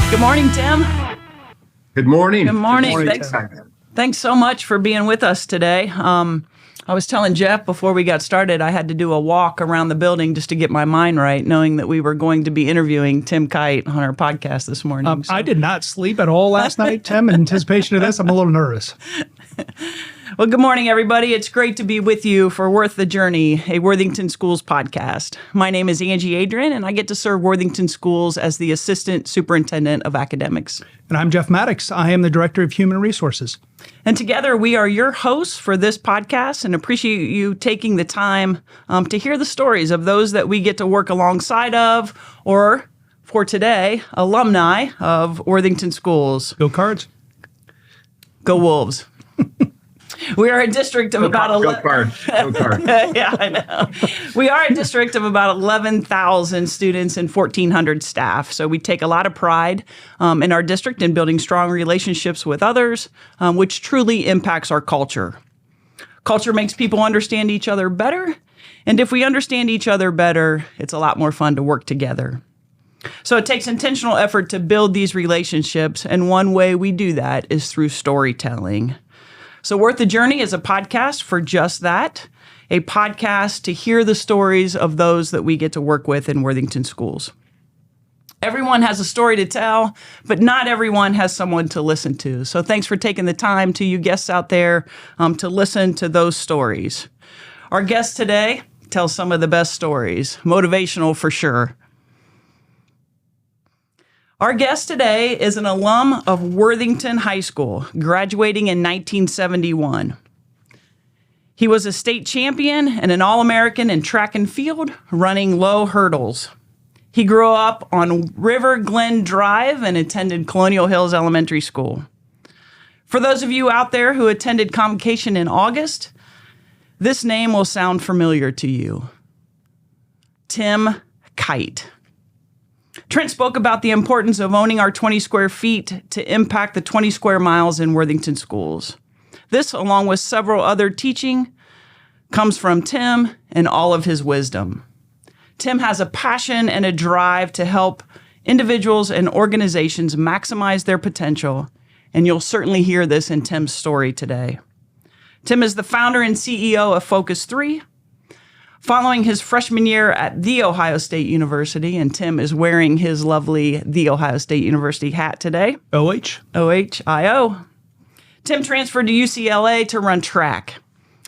Good morning, Tim. Good morning. Good morning. Good morning, Thanks so much for being with us today. I was telling Jeff before we got started, I had to do a walk around the building just to get my mind right, knowing that we were going to be interviewing Tim Kight on our podcast this morning. I did not sleep at all last night, Tim, in anticipation of this. I'm a little nervous. Well, good morning, everybody. It's great to be with you for Worth the Journey, a Worthington Schools podcast. My name is Angie Adrian, and I get to serve Worthington Schools as the Assistant Superintendent of Academics. And I'm Jeff Maddox. I am the Director of Human Resources. And together, we are your hosts for this podcast and appreciate you taking the time to hear the stories of those that we get to work alongside of, or for today, alumni of Worthington Schools. Go Cards. Go Wolves. We are a district of about 11. Go Cards. Yeah, I know. We are a district of about 11,000 students and 1,400 staff. So we take a lot of pride in our district in building strong relationships with others, which truly impacts our culture. Culture makes people understand each other better. And if we understand each other better, it's a lot more fun to work together. So it takes intentional effort to build these relationships. And one way we do that is through storytelling. So Worth the Journey is a podcast for just that, a podcast to hear the stories of those that we get to work with in Worthington Schools. Everyone has a story to tell, but not everyone has someone to listen to. So thanks for taking the time, to you guests out there, to listen to those stories. Our guest today tells some of the best stories, motivational for sure. Our guest today is an alum of Worthington High School, graduating in 1971. He was a state champion and an All-American in track and field, running low hurdles. He grew up on River Glen Drive and attended Colonial Hills Elementary School. For those of you out there who attended convocation in August, this name will sound familiar to you. Tim Kight. Trent spoke about the importance of owning our 20 square feet to impact the 20 square miles in Worthington Schools. This, along with several other teaching, comes from Tim and all of his wisdom. Tim has a passion and a drive to help individuals and organizations maximize their potential, and you'll certainly hear this in Tim's story today. Tim is the founder and CEO of Focus 3. Following his freshman year at The Ohio State University, and Tim is wearing his lovely The Ohio State University hat today. OHIO. Tim transferred to UCLA to run track.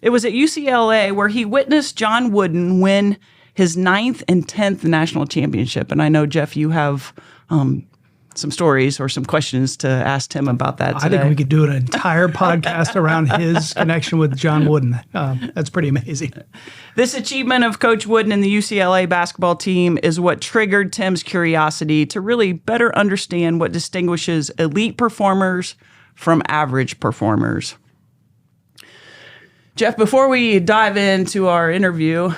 It was at UCLA where he witnessed John Wooden win his 9th and 10th national championship. And I know, Jeff, you have some stories or some questions to ask Tim about that today. I think we could do an entire podcast around his connection with John Wooden. That's pretty amazing. This achievement of Coach Wooden and the UCLA basketball team is what triggered Tim's curiosity to really better understand what distinguishes elite performers from average performers. Jeff, before we dive into our interview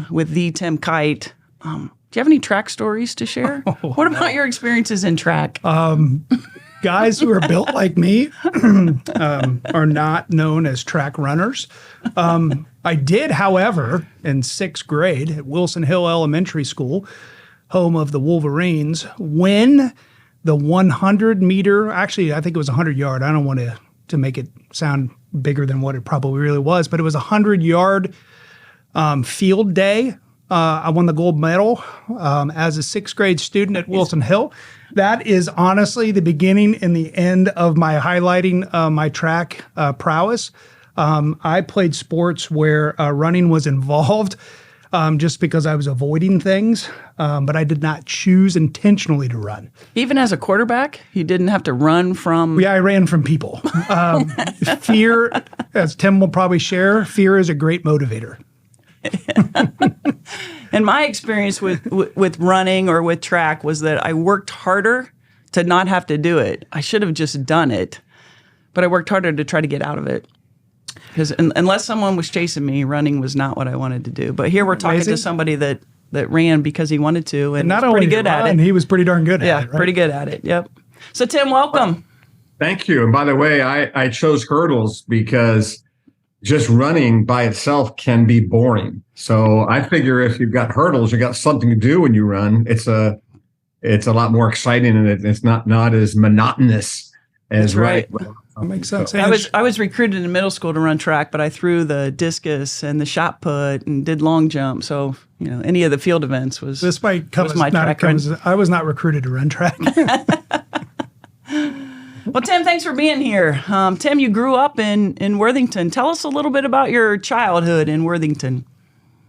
with the Tim Kight, do you have any track stories to share? What about your experiences in track? Guys who are built like me are not known as track runners. I did, however, in 6th grade at Wilson Hill Elementary School, home of the Wolverines, win the 100-meter, actually, I think it was 100-yard. I don't want to make it sound bigger than what it probably really was, but it was a 100-yard field day. I won the gold medal as a 6th grade student at Wilson Hill. That is honestly the beginning and the end of my highlighting my track prowess. I played sports where running was involved just because I was avoiding things, but I did not choose intentionally to run. Even as a quarterback, you didn't have to run from... Yeah, I ran from people. Fear, as Tim will probably share, fear is a great motivator. And my experience with running or with track was that I worked harder to not have to do it. I should have just done it, but I worked harder to try to get out of it. Because unless someone was chasing me, running was not what I wanted to do. But here we're talking to somebody that ran because he wanted to, and not was only pretty good at it. He was pretty darn good at it. Yeah, right? pretty good at it. Yep. So Tim, welcome. Thank you. And by the way, I chose hurdles because just running by itself can be boring. So I figure if you've got hurdles, you got something to do when you run. It's it's a lot more exciting, and it's not as monotonous as That's right. That makes sense. I was recruited in middle school to run track, but I threw the discus and the shot put and did long jump. So, any of the field events was this might come was as my not track come as, I was not recruited to run track. Well, Tim, thanks for being here. Tim, you grew up in Worthington. Tell us a little bit about your childhood in Worthington.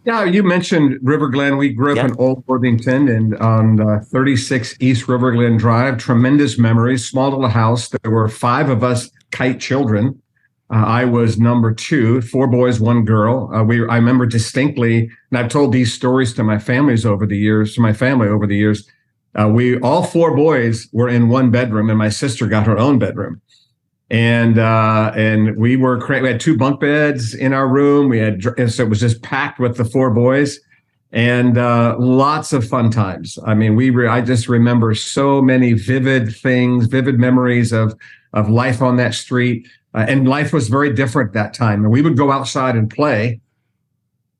Yeah, you mentioned River Glen. We grew up in Old Worthington and on 36 East River Glen Drive. Tremendous memories. Small little house. There were 5 of us Kight children. I was number 2, 4 boys, 1 girl. I remember distinctly, and I've told these stories to my family over the years. We all 4 boys were in one bedroom, and my sister got her own bedroom. And we had 2 bunk beds in our room. So it was just packed with the 4 boys, and lots of fun times. I mean, I just remember so many vivid memories of life on that street. And life was very different that time. And we would go outside and play,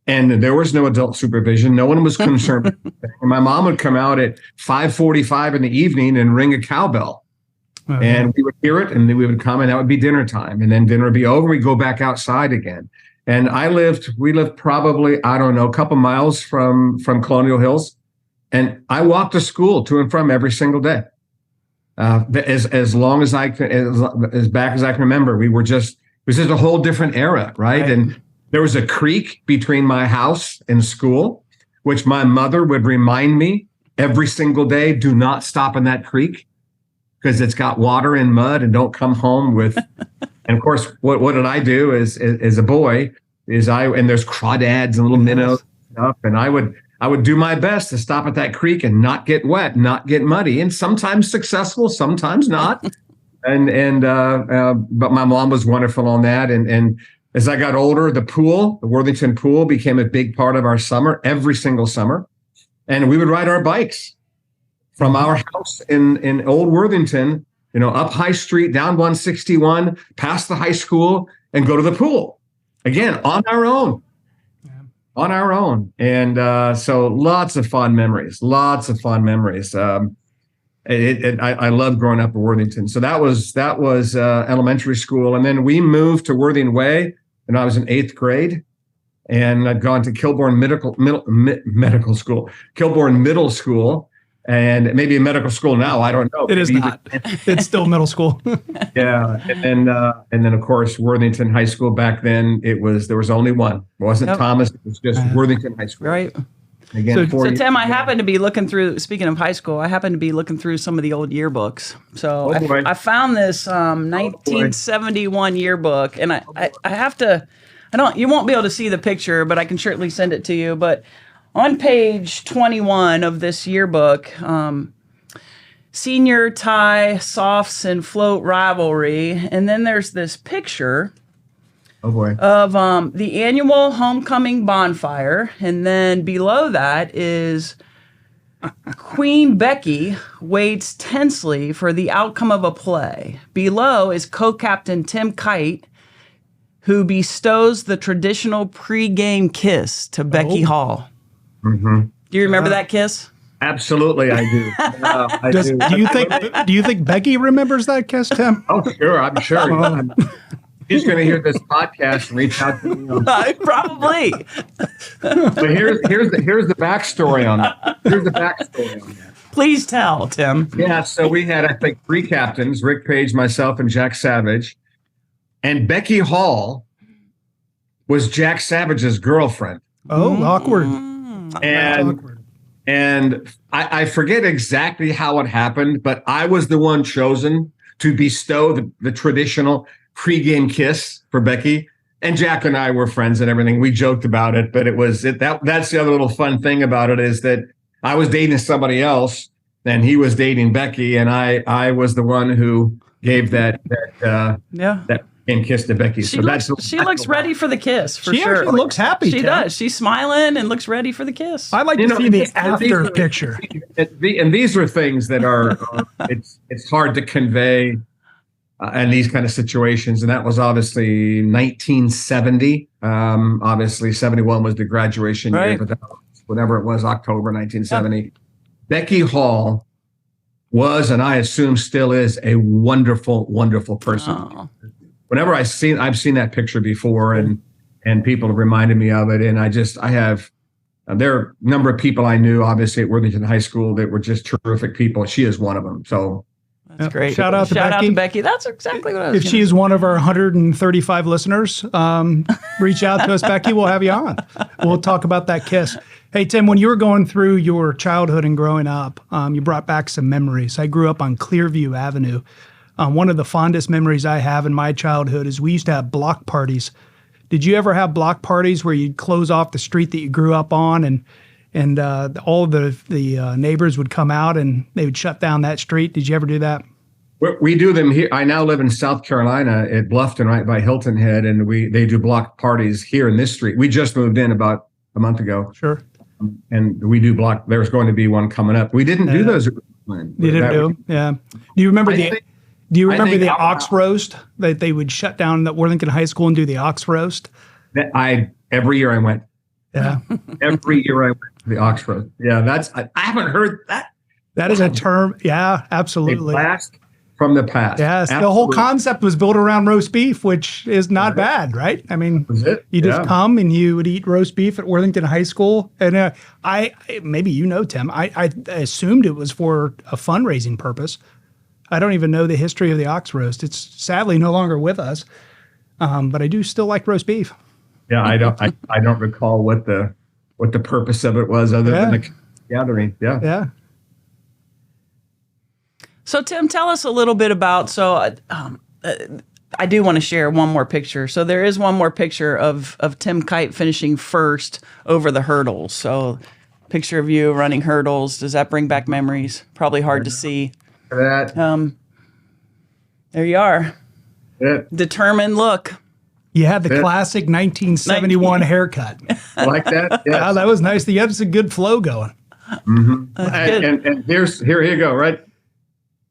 and there was no adult supervision. No one was concerned. And my mom would come out at 5:45 in the evening and ring a cowbell. And we would hear it, and then we would come, and that would be dinner time. And then dinner would be over. We'd go back outside again. And we lived probably, I don't know, a couple miles from Colonial Hills. And I walked to school to and from every single day. As long as as back as I can remember, it was just a whole different era, right? And there was a creek between my house and school, which my mother would remind me every single day, do not stop in that creek because it's got water and mud, and don't come home with. And of course, what did I do as a boy and there's crawdads and little minnows and stuff, and I would do my best to stop at that creek and not get wet, not get muddy, and sometimes successful, sometimes not. But my mom was wonderful on that. And as I got older, the Worthington pool became a big part of our summer, every single summer. And we would ride our bikes from our house in Old Worthington, up High Street, down 161, past the high school, and go to the pool. Again, on our own. And so lots of fond memories. I love growing up in Worthington. So that was elementary school. And then we moved to Worthing Way, and I was in 8th grade. And I'd gone to Kilbourne Middle School. And maybe a medical school now. I don't know. It is not. It's still middle school. Yeah, and then of course Worthington High School. Back then, there was only one. It wasn't Thomas. It was just Worthington High School. Right. Again, so Tim, I happened to be looking through. Speaking of high school, I happened to be looking through some of the old yearbooks. So I found this 1971 yearbook, and I have to. You won't be able to see the picture, but I can certainly send it to you. But on page 21 of this yearbook, senior tie, softs, and float rivalry. And then there's this picture of the annual homecoming bonfire. And then below that is Queen Becky waits tensely for the outcome of a play. Below is co-captain Tim Kight, who bestows the traditional pregame kiss to Becky Hall. Mm-hmm. Do you remember that kiss? Absolutely, I do. I do. Do you think Becky remembers that kiss, Tim? Oh, sure. I'm sure. She's going to hear this podcast and reach out to me. Probably. But here's the backstory on that. Please tell, Tim. Yeah. So we had, I think, 3 captains: Rick Page, myself, and Jack Savage. And Becky Hall was Jack Savage's girlfriend. Oh, awkward. And I forget exactly how it happened, but I was the one chosen to bestow the traditional pregame kiss for Becky. And Jack and I were friends and everything. We joked about it, but that's the other little fun thing about it, is that I was dating somebody else and he was dating Becky, and I was the one who gave that and kiss to Becky. She looks ready for the kiss, for sure. She looks happy. She does. She's smiling and looks ready for the kiss. I like to see the after picture. And these are things that are it's hard to convey in these kind of situations. And that was obviously 1970. Obviously 71 was the graduation year, but that was, whatever it was, October 1970. Becky Hall was, and I assume still is, a wonderful, wonderful person. Oh. Whenever I've seen that picture before, and people have reminded me of it, and I have. There are a number of people I knew, obviously, at Worthington High School that were just terrific people. She is one of them. So that's great. Shout out to Becky. That's exactly what I was. If she is one of our 135 listeners, reach out to us, Becky. We'll have you on. We'll talk about that kiss. Hey, Tim, when you were going through your childhood and growing up, you brought back some memories. I grew up on Clearview Avenue. One of the fondest memories I have in my childhood is we used to have block parties. Did you ever have block parties where you'd close off the street that you grew up on, and all of the neighbors would come out and they would shut down that street? Did you ever do that? We do them here. I now live in South Carolina at Bluffton, right by Hilton Head, and they do block parties here in this street. We just moved in about a month ago. Sure. And we do block. There's going to be one coming up. We didn't do those. You didn't do them? Yeah. Do you remember the ox roast that they would shut down at Worthington High School and do the ox roast? Every year I went. Yeah. Every year I went to the ox roast. Yeah, I haven't heard that. That is a term. Yeah, absolutely. A blast from the past. Yes, absolutely. The whole concept was built around roast beef, which is not bad, right? I mean, you just come and you would eat roast beef at Worthington High School. And maybe Tim, I assumed it was for a fundraising purpose. I don't even know the history of the ox roast. It's sadly no longer with us, but I do still like roast beef. Yeah, I don't recall what the purpose of it was other than the gathering. Yeah. Yeah. So Tim, tell us a little bit about. I do want to share one more picture. So there is one more picture of Tim Kight finishing first over the hurdles. So picture of you running hurdles. Does that bring back memories? Probably hard to see. That. There you are. Yeah. Determined look. You had the classic 1971 haircut. Like that? Yes. Yeah, that was nice. You had some good flow going. Mm-hmm. And here you go, right?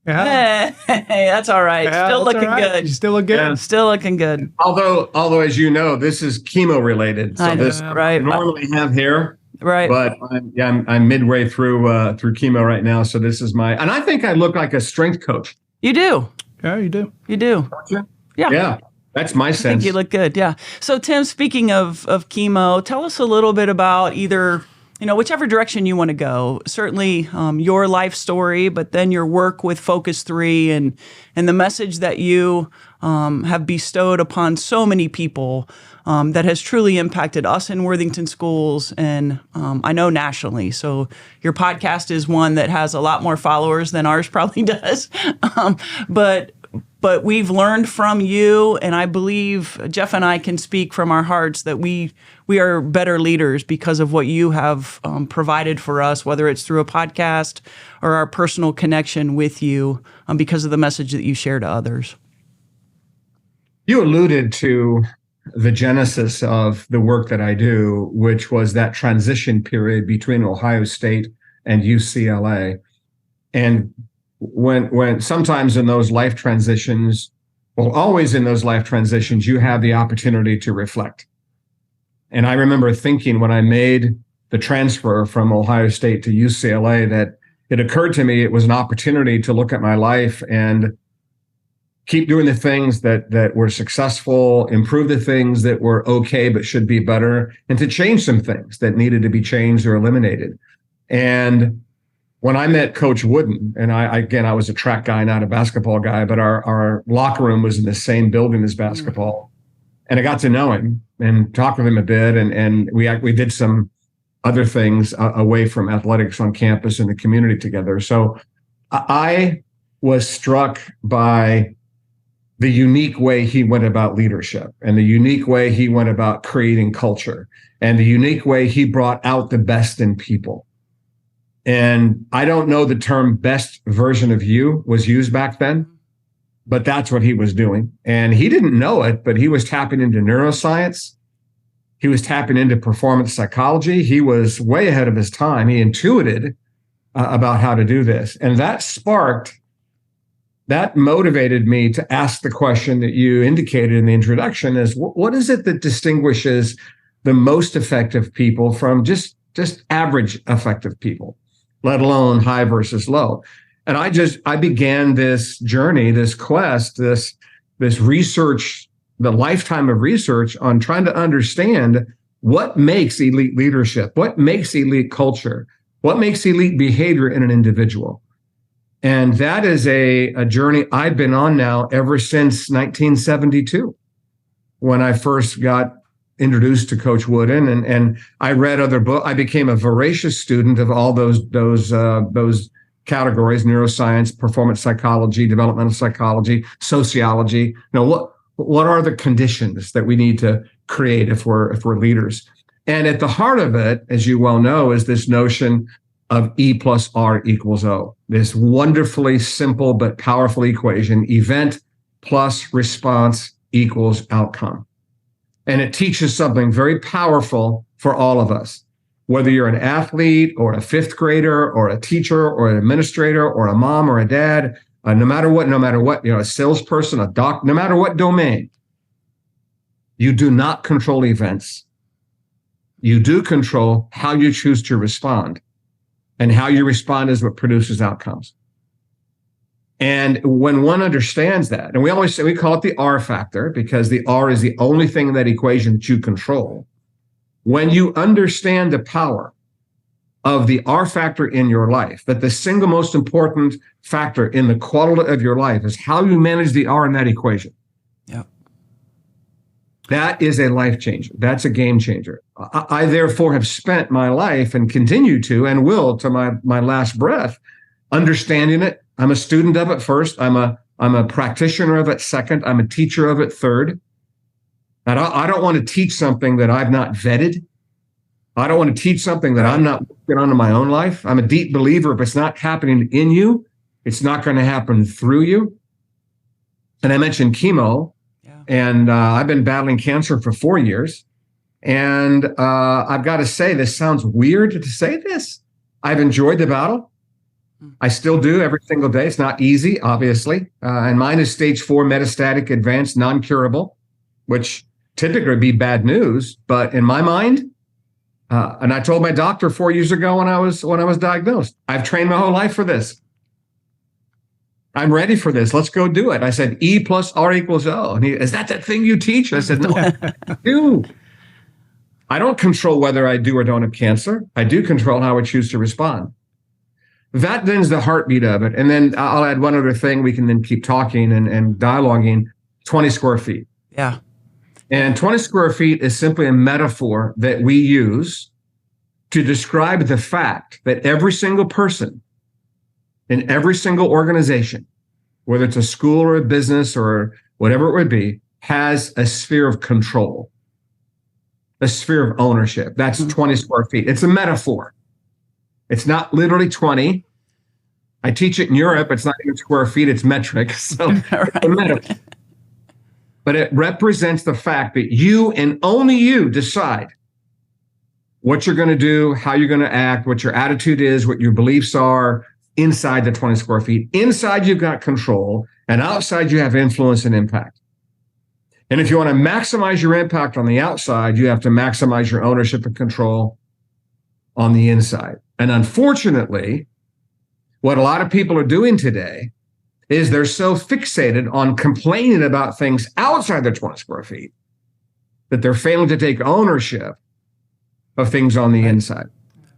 Yeah. Hey, that's all right. Yeah, Still looking good. You still look good. Yeah. Still looking good. Although, as you know, this is chemo related. So I normally have hair. Right. But I'm midway through chemo right now. So this is and I think I look like a strength coach. You do. Yeah, you do. You do. Yeah. Yeah. That's my sense. I think you look good. Yeah. So Tim, speaking of chemo, tell us a little bit about either, whichever direction you want to go. Certainly your life story, but then your work with Focus 3 and the message that you have bestowed upon so many people that has truly impacted us in Worthington schools and I know nationally. So your podcast is one that has a lot more followers than ours probably does. But we've learned from you, and I believe Jeff and I can speak from our hearts that we are better leaders because of what you have provided for us, whether it's through a podcast or our personal connection with you because of the message that you share to others. You alluded to the genesis of the work that I do, which was that transition period between Ohio State and UCLA. And when sometimes in those life transitions, always in those life transitions, you have the opportunity to reflect. And I remember thinking when I made the transfer from Ohio State to UCLA that it occurred to me it was an opportunity to look at my life and keep doing the things that were successful, improve the things that were okay but should be better, and to change some things that needed to be changed or eliminated. And when I met Coach Wooden, and I was a track guy, not a basketball guy, but our locker room was in the same building as basketball. And I got to know him and talk with him a bit. And we did some other things away from athletics on campus and the community together. So I was struck by the unique way he went about leadership and the unique way he went about creating culture and the unique way he brought out the best in people. And I don't know the term best version of you was used back then, but that's what he was doing. And he didn't know it, but he was tapping into neuroscience. He was tapping into performance psychology. He was way ahead of his time. He intuited about how to do this. And that motivated me to ask the question that you indicated in the introduction is what is it that distinguishes the most effective people from just average effective people, let alone high versus low? And I began this journey, this quest, this research, the lifetime of research on trying to understand what makes elite leadership, what makes elite culture, what makes elite behavior in an individual. And that is a journey I've been on now ever since 1972, when I first got introduced to Coach Wooden, and I read other books. I became a voracious student of all those categories: neuroscience, performance psychology, developmental psychology, sociology. What are the conditions that we need to create if we're leaders? And at the heart of it, as you well know, is this notion of E+R = O, this wonderfully simple but powerful equation: event plus response equals outcome. And it teaches something very powerful for all of us, whether you're an athlete or a fifth grader or a teacher or an administrator or a mom or a dad, no matter what, a salesperson, a doc, no matter what domain. You do not control events. You do control how you choose to respond. And how you respond is what produces outcomes. And when one understands that, and we always say, we call it the R factor, because the R is the only thing in that equation that you control. When you understand the power of the R factor in your life, that the single most important factor in the quality of your life is how you manage the R in that equation. Yep. That is a life changer. That's a game changer. I therefore have spent my life, and continue to, and will to my last breath, understanding it. I'm a student of it first. I'm a practitioner of it second. I'm a teacher of it third. And I don't want to teach something that I've not vetted. I don't want to teach something that I'm not working on in my own life. I'm a deep believer, if it's not happening in you, it's not going to happen through you. And I mentioned chemo, and I've been battling cancer for 4 years. And I've got to say, this sounds weird to say this. I've enjoyed the battle. I still do every single day. It's not easy, obviously. And mine is stage 4 metastatic advanced, non-curable, which typically would be bad news. But in my mind, and I told my doctor 4 years ago when I was diagnosed, I've trained my whole life for this. I'm ready for this. Let's go do it. I said, E+R = O. And he, is that thing you teach? I said, no, I do. I don't control whether I do or don't have cancer. I do control how I choose to respond. That then is the heartbeat of it. And then I'll add one other thing. We can then keep talking and dialoguing. 20 square feet. Yeah. And 20 square feet is simply a metaphor that we use to describe the fact that every single person in every single organization, whether it's a school or a business or whatever it would be, has a sphere of control, a sphere of ownership. That's 20 square feet. It's a metaphor. It's not literally 20. I teach it in Europe. It's not even square feet. It's metric. So it's a metaphor. But it represents the fact that you and only you decide what you're going to do, how you're going to act, what your attitude is, what your beliefs are inside the 20 square feet. Inside, you've got control, and outside, you have influence and impact. And if you want to maximize your impact on the outside, you have to maximize your ownership and control on the inside. And unfortunately, what a lot of people are doing today is they're so fixated on complaining about things outside their 20 square feet that they're failing to take ownership of things on the inside.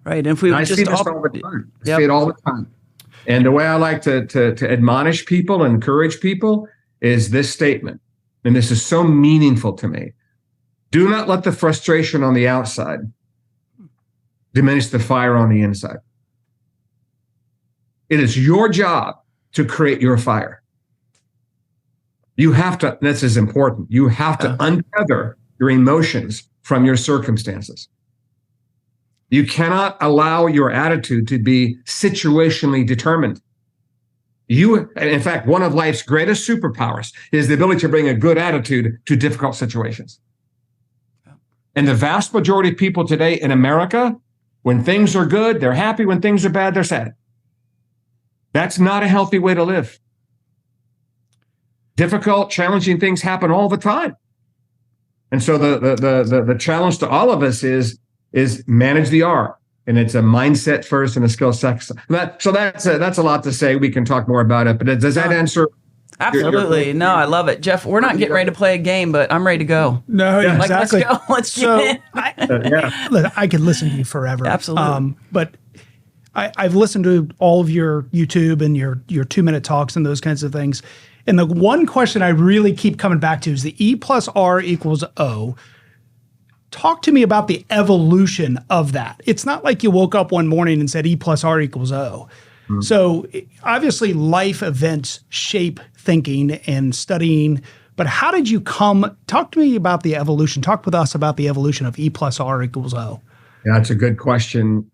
Right. And if we I just see this all the time. I see it all the time. And the way I like to admonish people and encourage people is this statement. And this is so meaningful to me. Do not let the frustration on the outside diminish the fire on the inside. It is your job to create your fire. You have to, this is important, you have to untether your emotions from your circumstances. You cannot allow your attitude to be situationally determined. In fact, one of life's greatest superpowers is the ability to bring a good attitude to difficult situations. And the vast majority of people today in America, when things are good, they're happy. When things are bad, they're sad. That's not a healthy way to live. Difficult, challenging things happen all the time. And so the challenge to all of us is manage the R. and it's a mindset first and a skill second. So that's a lot to say. We can talk more about it, but does that answer? Absolutely. No, I love it. Jeff, we're not getting ready to play a game, but I'm ready to go. No, Like, exactly. let's go. Let's get in. Look, I could listen to you forever. Absolutely. But I've listened to all of your YouTube and your 2-minute talks and those kinds of things. And the one question I really keep coming back to is the E+R equals O. Talk to me about the evolution of that. It's not like you woke up one morning and said E+R equals O. Mm-hmm. So obviously life events shape thinking and studying, but how did you talk to me about the evolution. Talk with us about the evolution of E+R equals O. Yeah, that's a good question.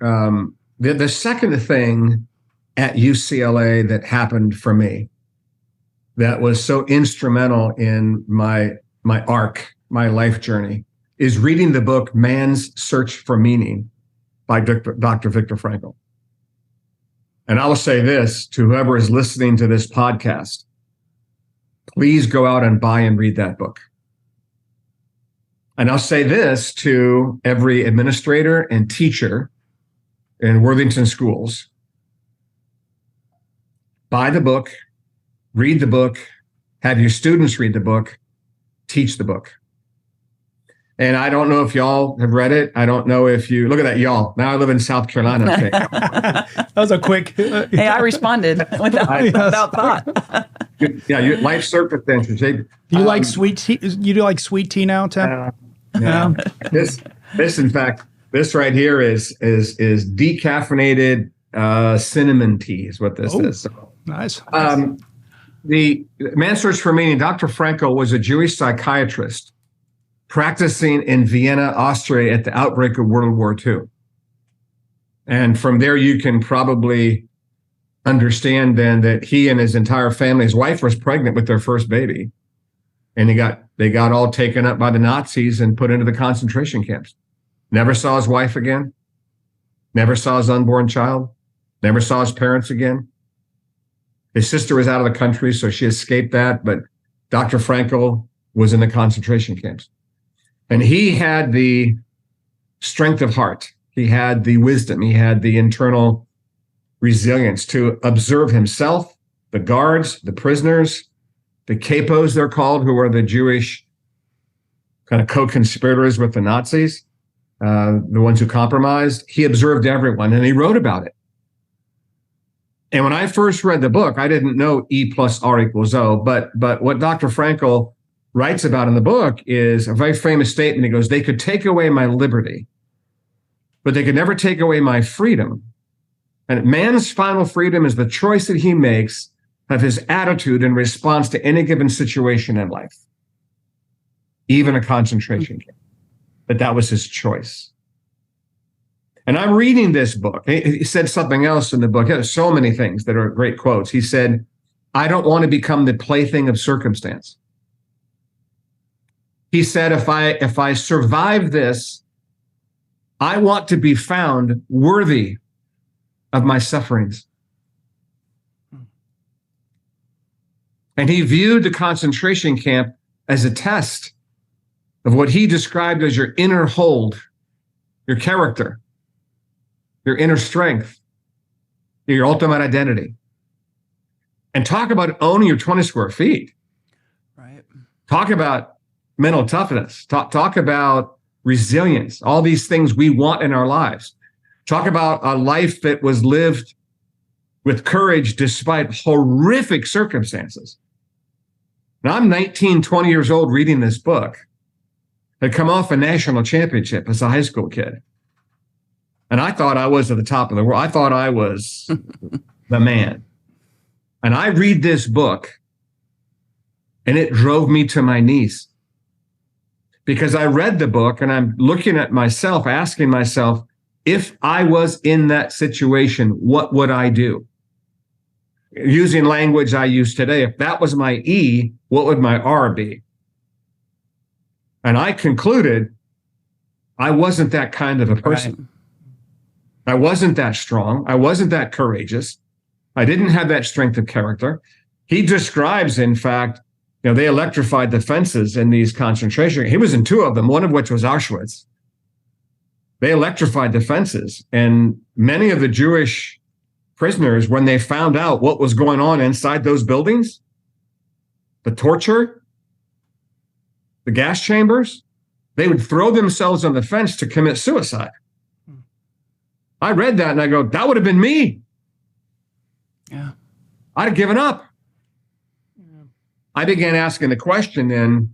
The second thing at UCLA that happened for me that was so instrumental in my life journey, is reading the book Man's Search for Meaning by Dr. Viktor Frankl. And I will say this to whoever is listening to this podcast, please go out and buy and read that book. And I'll say this to every administrator and teacher in Worthington schools: buy the book, read the book, have your students read the book, teach the book. And I don't know if y'all have read it. I don't know if you look at that, y'all. Now I live in South Carolina. That was a quick. Hey, I responded without thought. Yeah, life circumstances. Do you like sweet tea? You do like sweet tea now, Tim? Yeah. This, in fact, this right here is decaffeinated cinnamon tea is what this is. So, nice. The Man's Search for Meaning. Dr. Frankl was a Jewish psychiatrist practicing in Vienna, Austria at the outbreak of World War II. And from there, you can probably understand then that he and his entire family, his wife was pregnant with their first baby, and they got all taken up by the Nazis and put into the concentration camps. Never saw his wife again, never saw his unborn child, never saw his parents again. His sister was out of the country, so she escaped that, but Dr. Frankl was in the concentration camps. And he had the strength of heart. He had the wisdom. He had the internal resilience to observe himself, the guards, the prisoners, the capos, they're called, who are the Jewish kind of co-conspirators with the Nazis, the ones who compromised. He observed everyone, and he wrote about it. And when I first read the book, I didn't know E+R equals O, but what Dr. Frankl writes about in the book is a very famous statement. He goes, they could take away my liberty, but they could never take away my freedom. And man's final freedom is the choice that he makes of his attitude in response to any given situation in life, even a concentration camp. But that was his choice. And I'm reading this book. He said something else in the book. There's so many things that are great quotes. He said, I don't want to become the plaything of circumstance. He said, if I survive this, I want to be found worthy of my sufferings. And he viewed the concentration camp as a test of what he described as your inner hold, your character, your inner strength, your ultimate identity. And talk about owning your 20 square feet. Right. Talk about mental toughness. Talk about resilience, all these things we want in our lives. Talk about a life that was lived with courage despite horrific circumstances. Now, I'm 19, 20 years old reading this book. I'd come off a national championship as a high school kid. And I thought I was at the top of the world. I thought I was the man. And I read this book, and it drove me to my knees. Because I read the book and I'm looking at myself, asking myself, if I was in that situation, what would I do? Using language I use today, if that was my E, what would my R be? And I concluded I wasn't that kind of a person. Right. I wasn't that strong. I wasn't that courageous. I didn't have that strength of character. He describes, in fact, they electrified the fences in these concentration. He was in two of them, one of which was Auschwitz. they electrified the fences. And many of the Jewish prisoners, when they found out what was going on inside those buildings, the torture, the gas chambers, they would throw themselves on the fence to commit suicide. I read that and I go, that would have been me. Yeah. I'd have given up. Yeah. I began asking the question then,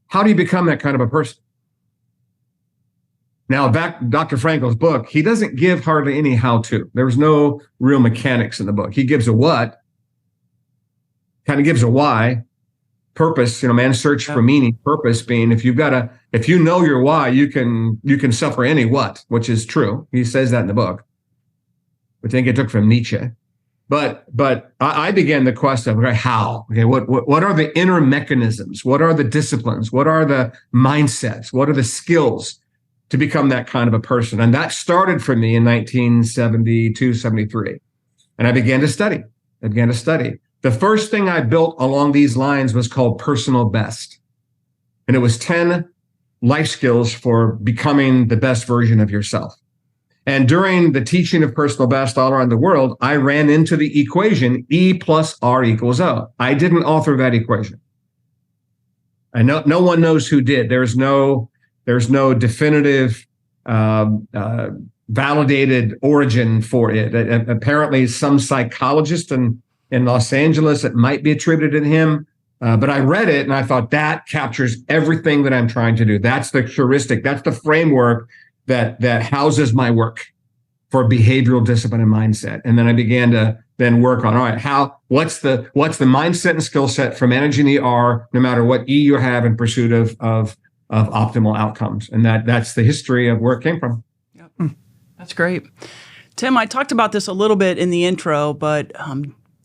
how do you become that kind of a person? Now, back to Dr. Frankl's book, he doesn't give hardly any how-to. There's no real mechanics in the book. He gives a what, kind of gives a why, purpose, man's search for meaning, purpose being if you know your why, you can suffer any what, which is true. He says that in the book, which I think it took from Nietzsche. But I began the quest of how. Okay, what are the inner mechanisms? What are the disciplines? What are the mindsets? What are the skills to become that kind of a person? And that started for me in 1972, 73. And I began to study. The first thing I built along these lines was called Personal Best. And it was 10 life skills for becoming the best version of yourself. And during the teaching of Personal Best all around the world, I ran into the equation E+R = O. I didn't author that equation. I know no one knows who did. There's no definitive validated origin for it. Apparently, some psychologist in Los Angeles, it might be attributed to him. But I read it and I thought that captures everything that I'm trying to do. That's the heuristic. That's the framework that houses my work for behavioral discipline and mindset. And then I began to then work on, all right, what's the mindset and skill set for managing ER, no matter what E you have in pursuit of optimal outcomes. And that's the history of where it came from. Yep. That's great. Tim, I talked about this a little bit in the intro, but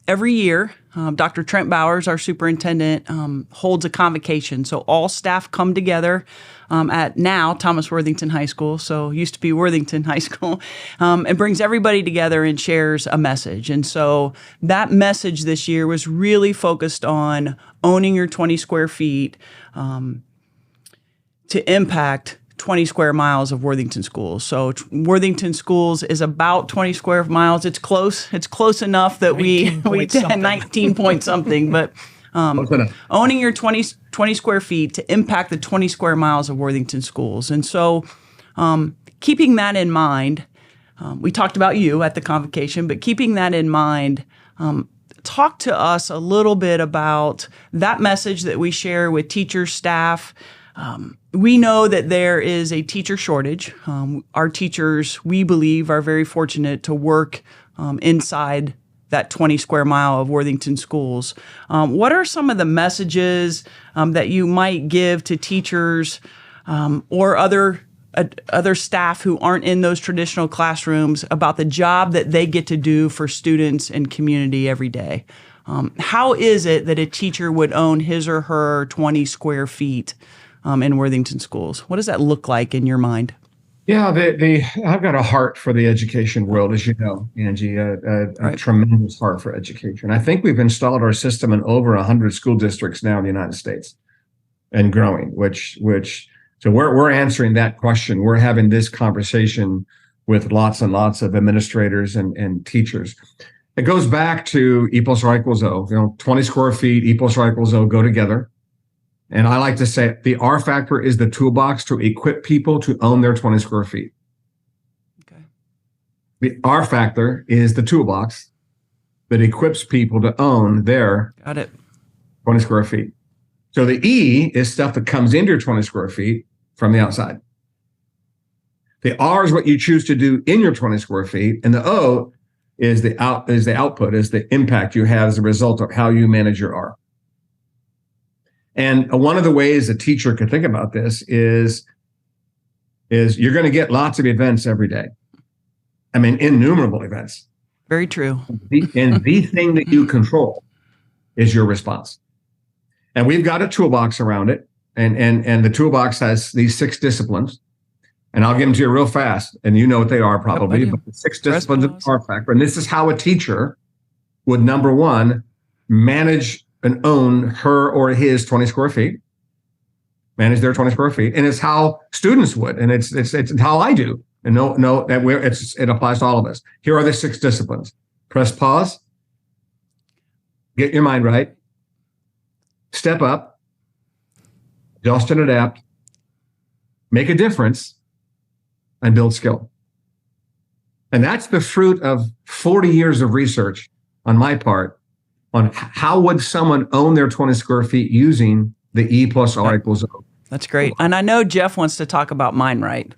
every year, Dr. Trent Bowers, our superintendent, holds a convocation. So all staff come together at now Thomas Worthington High School, so used to be Worthington High School, and brings everybody together and shares a message. And so that message this year was really focused on owning your 20 square feet to impact 20 square miles of Worthington schools. So Worthington schools is about 20 square miles. It's close. It's close enough that we did 19 point something, but owning your 20 square feet to impact the 20 square miles of Worthington schools. And so keeping that in mind, we talked about you at the convocation, but keeping that in mind, talk to us a little bit about that message that we share with teachers, staff. We know that there is a teacher shortage. Our teachers, we believe, are very fortunate to work inside that 20 square mile of Worthington schools. What are some of the messages that you might give to teachers or other staff who aren't in those traditional classrooms about the job that they get to do for students and community every day? How is it that a teacher would own his or her 20 square feet in Worthington schools? What does that look like in your mind? Yeah, I've got a heart for the education world, as you know, Angie, a tremendous heart for education. I think we've installed our system in over 100 school districts now in the United States and growing, so we're answering that question. We're having this conversation with lots and lots of administrators and teachers. It goes back to E+R = O, 20 square feet, E+R = O go together. And I like to say the R factor is the toolbox to equip people to own their 20 square feet. Okay. The R factor is the toolbox that equips people to own their 20 square feet. So the E is stuff that comes into your 20 square feet from the outside. The R is what you choose to do in your 20 square feet. And the O is the output, is the impact you have as a result of how you manage your R. And one of the ways a teacher could think about this is you're going to get lots of events every day. I mean, innumerable events. Very true. And the thing that you control is your response. And we've got a toolbox around it. And the toolbox has these 6 disciplines. And I'll give them to you real fast. And you know what they are probably. But the 6 disciplines of R factor. And this is how a teacher would, number one, manage and own her or his 20 square feet. manage their 20 square feet. And it's how students would, and it's how I do. And it applies to all of us. Here are the 6 disciplines. Press pause. Get your mind right. Step up. Adjust and adapt. Make a difference. And build skill. And that's the fruit of 40 years of research on my part on how would someone own their 20 square feet using the E+R = O. That's great. And I know Jeff wants to talk about mind right.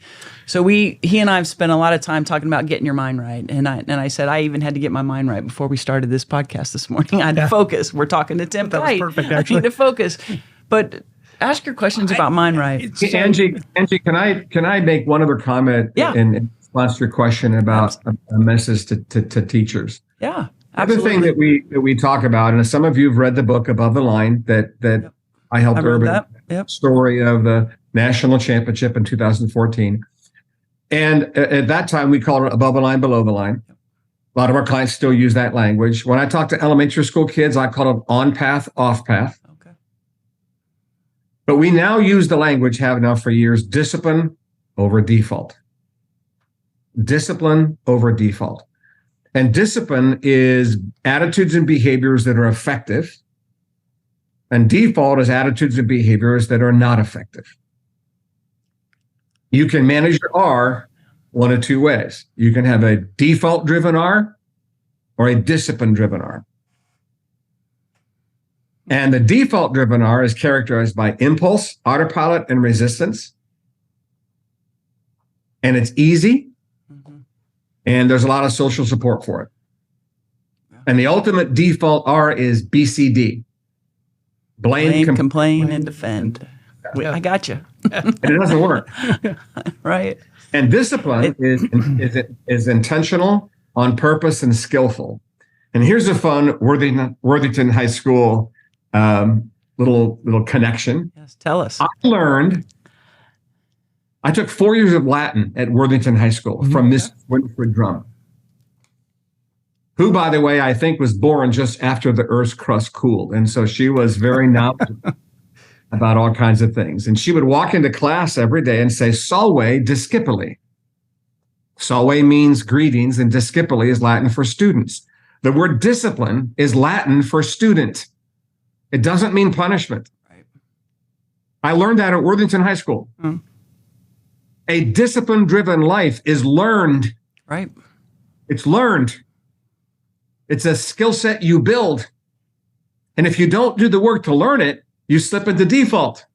So he and I have spent a lot of time talking about getting your mind right. And I said I even had to get my mind right before we started this podcast this morning. I had to focus. We're talking to Tim That was Kight. perfect, actually. I need to focus. But ask your questions about mind right. Angie, can I make one other comment in response to your question about a message to teachers? Yeah, absolutely. absolutely. Other thing that we talk about, and some of you have read the book Above the Line that I helped Urban story of the national championship in 2014. And at that time, we called it above the line, below the line. A lot of our clients still use that language. When I talk to elementary school kids, I call it on path, off path. Okay. But we now use the language, have now for years, discipline over default. Discipline over default. And discipline is attitudes and behaviors that are effective. And default is attitudes and behaviors that are not effective. You can manage your R one of 2 ways. You can have a default-driven R or a discipline-driven R. And the default-driven R is characterized by impulse, autopilot, and resistance. And it's easy. And there's a lot of social support for it. And the ultimate default R is BCD. Blame, complain, and defend. I got you. And it doesn't work. Right. And discipline is intentional, on purpose, and skillful. And here's a fun Worthington High School little connection. Yes, tell us. I took 4 years of Latin at Worthington High School from Miss Winfred Drum, who, by the way, I think was born just after the Earth's crust cooled. And so she was very knowledgeable about all kinds of things. And she would walk into class every day and say, Salve discipuli. Salve means greetings, and discipuli is Latin for students. The word discipline is Latin for student. It doesn't mean punishment. Right. I learned that at Worthington High School. A discipline-driven life is learned. Right. It's learned. It's a skill set you build. And if you don't do the work to learn it, you slip into default.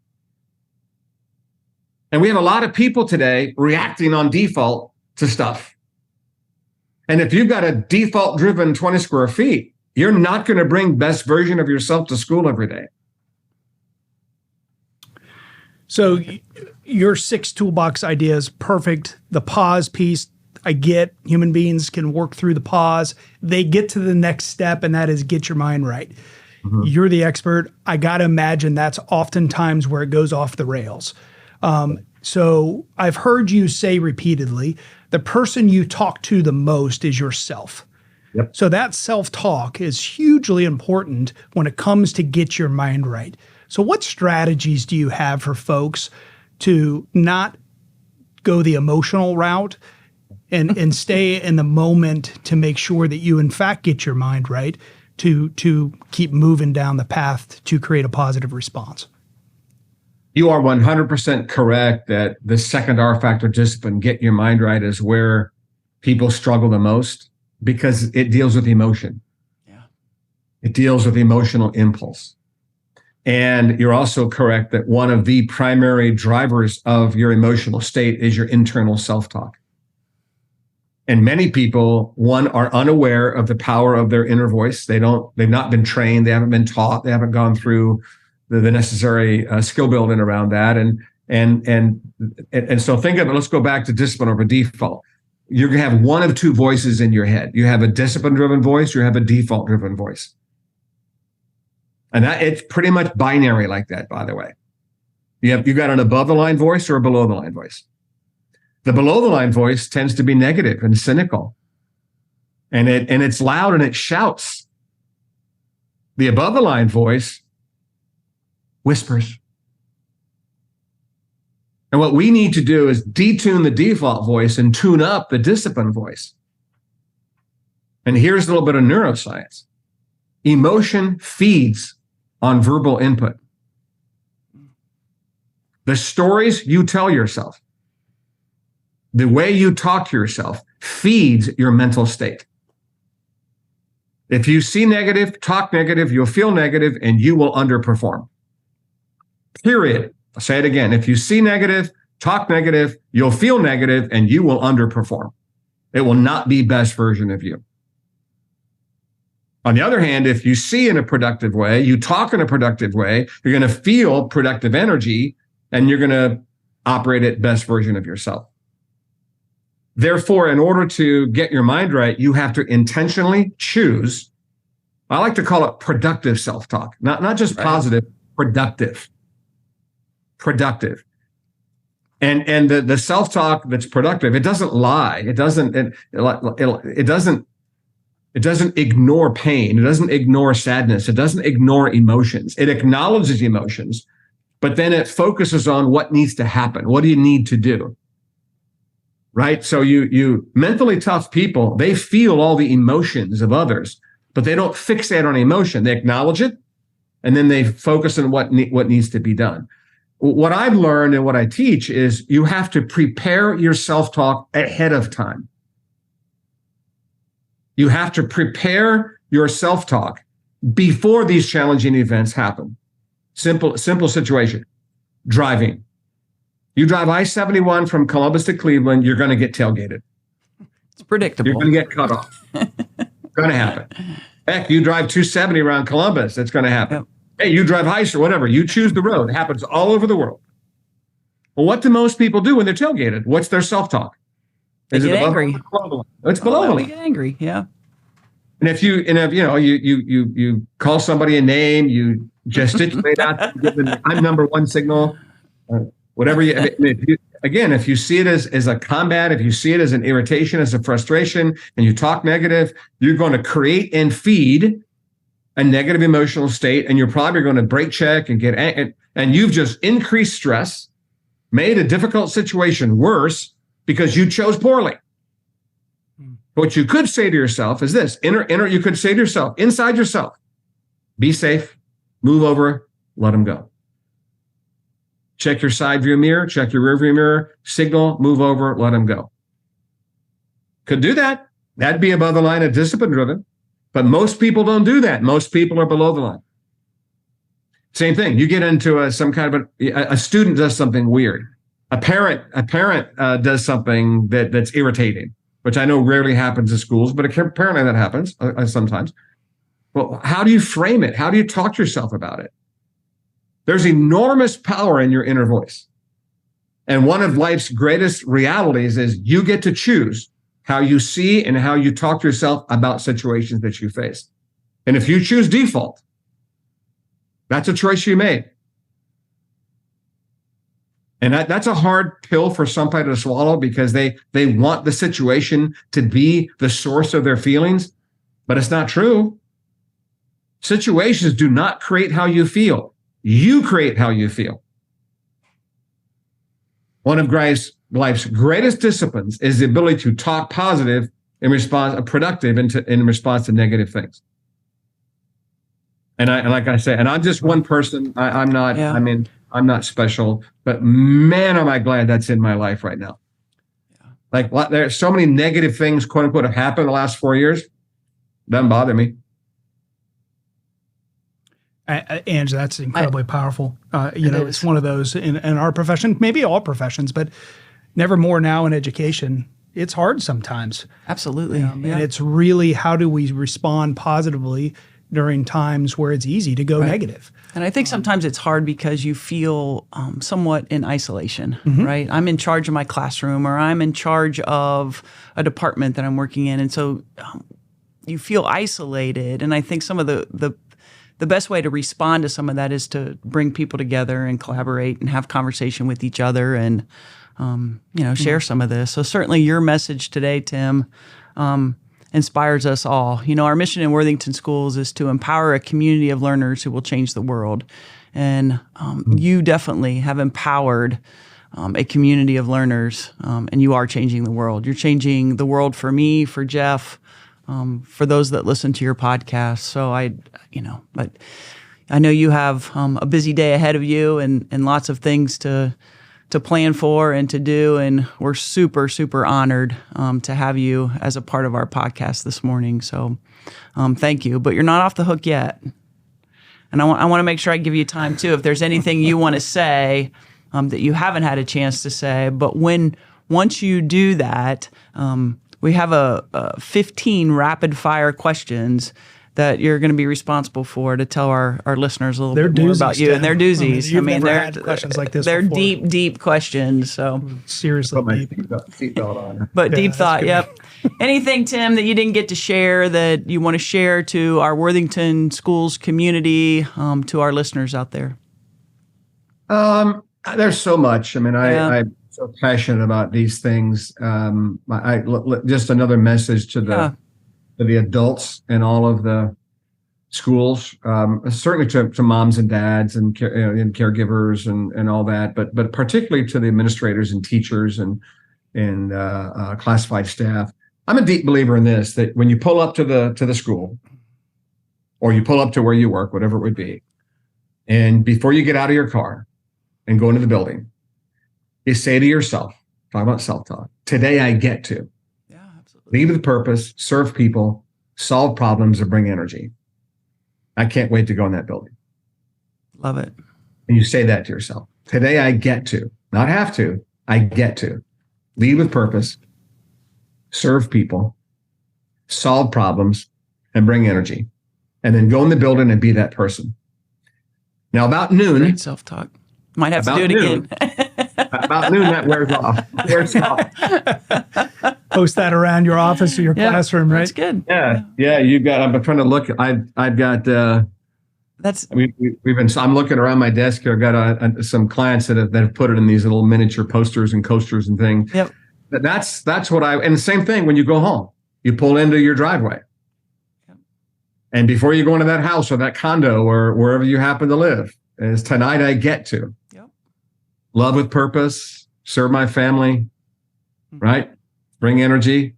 And we have a lot of people today reacting on default to stuff. And if you've got a default-driven 20 square feet, you're not going to bring best version of yourself to school every day. So your 6 toolbox ideas, perfect. The pause piece, I get human beings can work through the pause. They get to the next step, and that is get your mind right. You're the expert. I got to imagine that's oftentimes where it goes off the rails. So I've heard you say repeatedly, the person you talk to the most is yourself. Yep. So that self-talk is hugely important when it comes to get your mind right. So what strategies do you have for folks to not go the emotional route and stay in the moment to make sure that you in fact get your mind right to keep moving down the path to create a positive response? You are 100% correct that the second R factor, discipline, get your mind right, is where people struggle the most because it deals with emotion. Yeah. It deals with emotional impulse. And you're also correct that one of the primary drivers of your emotional state is your internal self-talk. And many people, one, are unaware of the power of their inner voice. They've not been trained. They haven't been taught. They haven't gone through the necessary skill building around that. And so think of it. Let's go back to discipline over default. You're going to have one of 2 voices in your head. You have a discipline-driven voice. You have a default-driven voice. And that it's pretty much binary like that, by the way. You got an above-the-line voice or a below-the-line voice. The below-the-line voice tends to be negative and cynical. And it's loud and it shouts. The above-the-line voice whispers. And what we need to do is detune the default voice and tune up the disciplined voice. And here's a little bit of neuroscience. Emotion feeds on verbal input. The stories you tell yourself, the way you talk to yourself feeds your mental state. If you see negative, talk negative, you'll feel negative, and you will underperform. Period. I'll say it again. If you see negative, talk negative, you'll feel negative, and you will underperform. It will not be best version of you. On the other hand, if you see in a productive way, you talk in a productive way, you're going to feel productive energy, and you're going to operate at best version of yourself. Therefore, in order to get your mind right, you have to intentionally choose. I like to call it productive self-talk, not just positive, productive. Productive. And the self-talk that's productive, it doesn't lie. It doesn't ignore pain. It doesn't ignore sadness. It doesn't ignore emotions. It acknowledges emotions, but then it focuses on what needs to happen. What do you need to do? Right? So you mentally tough people, they feel all the emotions of others, but they don't fixate on emotion. They acknowledge it, and then they focus on what needs to be done. What I've learned and what I teach is you have to prepare your self-talk ahead of time. You have to prepare your self-talk before these challenging events happen. Simple situation. Driving. You drive I-71 from Columbus to Cleveland, you're going to get tailgated. It's predictable. You're going to get cut off. It's going to happen. Heck, you drive 270 around Columbus, it's going to happen. Yep. Hey, you drive Heister, whatever. You choose the road. It happens all over the world. Well, what do most people do when they're tailgated? What's their self-talk? They get angry. It's below the line. They get angry, yeah. And if you call somebody a name, you gesticulate out, give them I'm number one signal, whatever if you see it as a combat, if you see it as an irritation, as a frustration, and you talk negative, you're going to create and feed a negative emotional state, and you're probably going to brake check and get and you've just increased stress, made a difficult situation worse because you chose poorly. What you could say to yourself is this: you could say to yourself, inside yourself, be safe, move over, let them go. Check your side view mirror, check your rear view mirror, signal, move over, let them go. Could do that. That'd be above the line of discipline driven. But most people don't do that. Most people are below the line. Same thing. You get into some kind of a student does something weird. A parent does something that's irritating, which I know rarely happens in schools, but apparently that happens sometimes. Well, how do you frame it? How do you talk to yourself about it? There's enormous power in your inner voice. And one of life's greatest realities is you get to choose how you see and how you talk to yourself about situations that you face. And if you choose default, that's a choice you made. And that's a hard pill for somebody to swallow because they want the situation to be the source of their feelings, but it's not true. Situations do not create how you feel. You create how you feel. One of life's greatest disciplines is the ability to talk positive in response, productive in response to negative things. And like I say, and I'm just one person. I'm not. Yeah. I mean, I'm not special, but man, am I glad that's in my life right now. Yeah. Like there's so many negative things, quote unquote, have happened in the last 4 years. Doesn't bother me. Ange, that's incredibly powerful. It's one of those in our profession, maybe all professions, but never more now in education. It's hard sometimes. Absolutely. And it's really, how do we respond positively during times where it's easy to go negative? And I think sometimes it's hard because you feel somewhat in isolation, right? I'm in charge of my classroom, or I'm in charge of a department that I'm working in. And so you feel isolated. And I think some of the best way to respond to some of that is to bring people together and collaborate and have conversation with each other and, share some of this. So certainly your message today, Tim, inspires us all. Our mission in Worthington Schools is to empower a community of learners who will change the world. And you definitely have empowered a community of learners, and you are changing the world. You're changing the world for me, for Jeff, for those that listen to your podcast. So but I know you have a busy day ahead of you and lots of things to plan for and to do. And we're super, super honored to have you as a part of our podcast this morning. So thank you. But you're not off the hook yet. And I want to make sure I give you time too. If there's anything you want to say that you haven't had a chance to say, but once you do that, we have a 15 rapid fire questions that you're going to be responsible for to tell our listeners a little bit more about you. And they're doozies. I mean, never had questions like this they're before. deep questions. So Seriously deep. Seatbelt on. But Yeah, deep thought, good. yep. Anything, Tim, that you didn't get to share that you want to share to our Worthington Schools community, to our listeners out there? There's so much. I mean, I'm so passionate about these things. Just another message to the adults in all of the schools, certainly to moms and dads and caregivers and all that, but particularly to the administrators and teachers and classified staff. I'm a deep believer in this, that when you pull up to the school, or you pull up to where you work, whatever it would be, and before you get out of your car and go into the building, you say to yourself, talk about self-talk, today I get to. Yeah, absolutely. Lead with purpose, serve people, solve problems, and bring energy. I can't wait to go in that building. Love it. And you say that to yourself. Today I get to, not have to, I get to. Lead with purpose, serve people, solve problems, and bring energy. And then go in the building and be that person. Now about noon. Great self-talk. Might have to do it again. About noon, that wears off. Wears off. Post that around your office or your classroom, right? That's good. Yeah. You've got. I'm trying to look. I've got. That's. We've been. I'm looking around my desk here. I've got some clients that have put it in these little miniature posters and coasters and things. Yep. That's what I. And the same thing when you go home, you pull into your driveway, and before you go into that house or that condo or wherever you happen to live, is tonight I get to. Love with purpose, serve my family, right? Bring energy,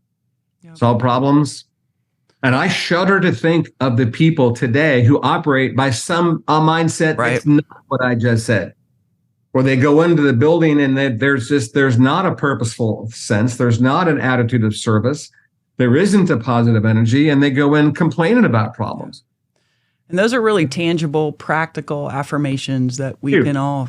solve problems. And I shudder to think of the people today who operate by some mindset that's not what I just said. Where they go into the building and there's not a purposeful sense. There's not an attitude of service. There isn't a positive energy, and they go in complaining about problems. And those are really tangible, practical affirmations that we can all